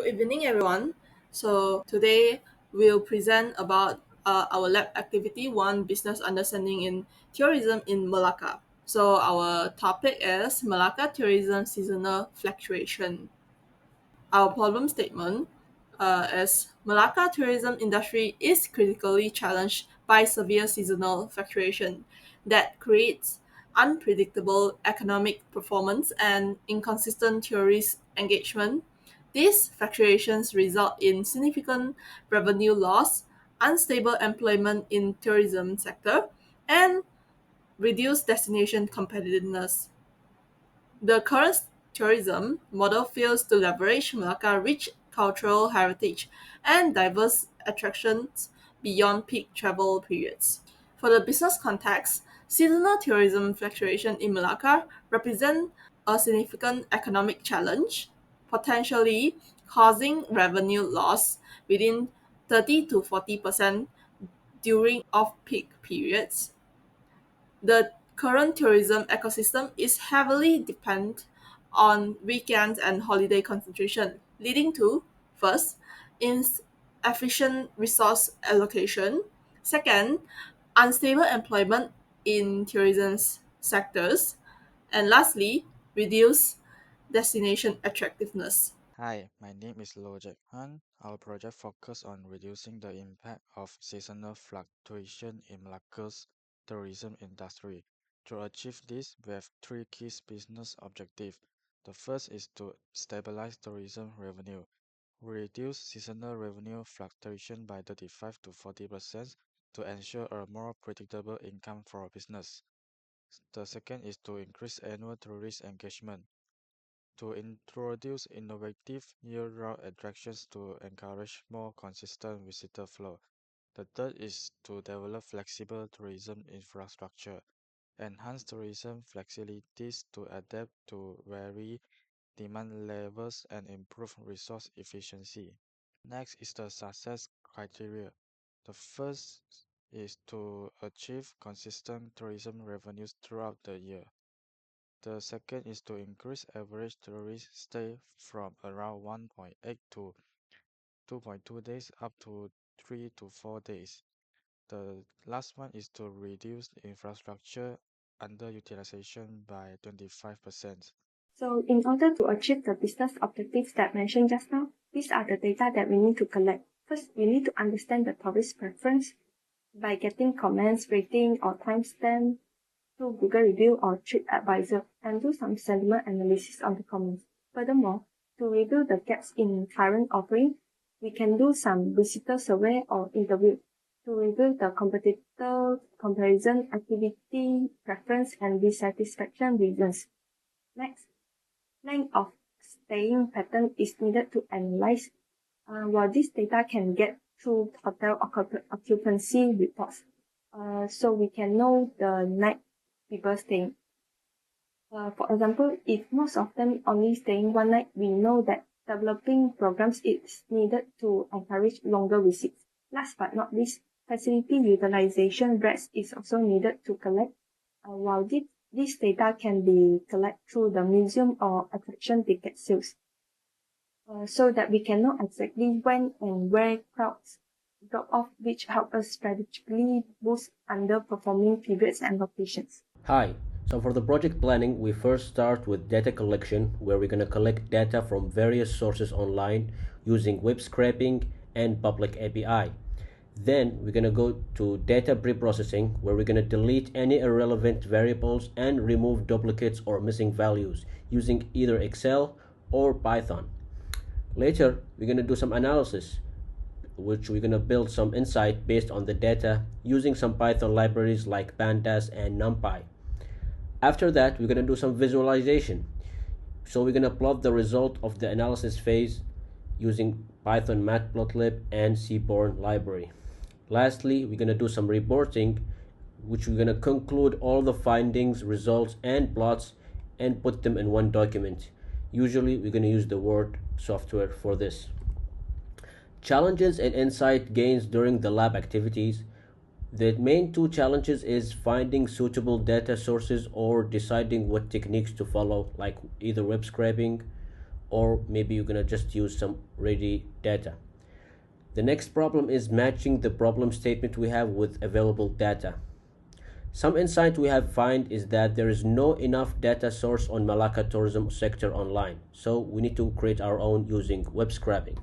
Good evening, everyone. So today we'll present about our lab activity one business understanding in tourism in Malacca. So our topic is Malacca tourism seasonal fluctuation. Our problem statement is Malacca tourism industry is critically challenged by severe seasonal fluctuation that creates unpredictable economic performance and inconsistent tourist engagement. These fluctuations result in significant revenue loss, unstable employment in tourism sector, and reduced destination competitiveness. The current tourism model fails to leverage Malacca's rich cultural heritage and diverse attractions beyond peak travel periods. For the business context, seasonal tourism fluctuation in Malacca represent a significant economic challenge, potentially causing revenue loss within 30 to 40% during off-peak periods. The current tourism ecosystem is heavily dependent on weekends and holiday concentration, leading to first, inefficient resource allocation, second, unstable employment in tourism sectors, and lastly, reduced destination attractiveness. Hi, my name is Lojek Han. Our project focuses on reducing the impact of seasonal fluctuation in Malacca's tourism industry. To achieve this, we have three key business objectives. The first is to stabilize tourism revenue. We reduce seasonal revenue fluctuation by 35 to 40% to ensure a more predictable income for our business. The second is to increase annual tourist engagement to introduce innovative year-round attractions to encourage more consistent visitor flow. The third is to develop flexible tourism infrastructure, enhance tourism flexibilities to adapt to vary demand levels and improve resource efficiency. Next is the success criteria. The first is to achieve consistent tourism revenues throughout the year. The second is to increase average tourist stay from around 1.8 to 2.2 days up to 3 to 4 days. The last one is to reduce infrastructure underutilization by 25%. So in order to achieve the business objectives that mentioned just now, these are the data that we need to collect. First, we need to understand the tourist preference by getting comments, rating, or timestamp through Google Review or TripAdvisor and do some sentiment analysis on the comments. Furthermore, to review the gaps in current offering, we can do some visitor survey or interview to review the competitor comparison, activity, preference, and dissatisfaction reasons. Next, length of staying pattern is needed to analyze, while this data can get through hotel occupancy reports. So we can know the night people staying. For example, if most of them only staying one night, we know that developing programs is needed to encourage longer visits. Last but not least, facility utilization rates is also needed to collect. While this data can be collected through the museum or attraction ticket sales, so that we can know exactly when and where crowds drop off, which help us strategically boost underperforming periods and locations. Hi. So for the project planning, we first start with data collection, where we're going to collect data from various sources online using web scraping and public API. Then we're going to go to data preprocessing, where we're going to delete any irrelevant variables and remove duplicates or missing values using either Excel or Python. Later, we're going to do some analysis, which we're going to build some insight based on the data using some Python libraries like Pandas and NumPy. After that, we're going to do some visualization. So we're going to plot the result of the analysis phase using Python Matplotlib and Seaborn library. Lastly, we're going to do some reporting, which we're going to conclude all the findings, results, and plots and put them in one document. Usually, we're going to use the Word software for this. Challenges and insight gains during the lab activities. The main two challenges is finding suitable data sources or deciding what techniques to follow, like either web scraping or maybe you're gonna just use some ready data. The next problem is matching the problem statement we have with available data. Some insight we have find is that there is no enough data source on Melaka tourism sector online, so we need to create our own using web scraping.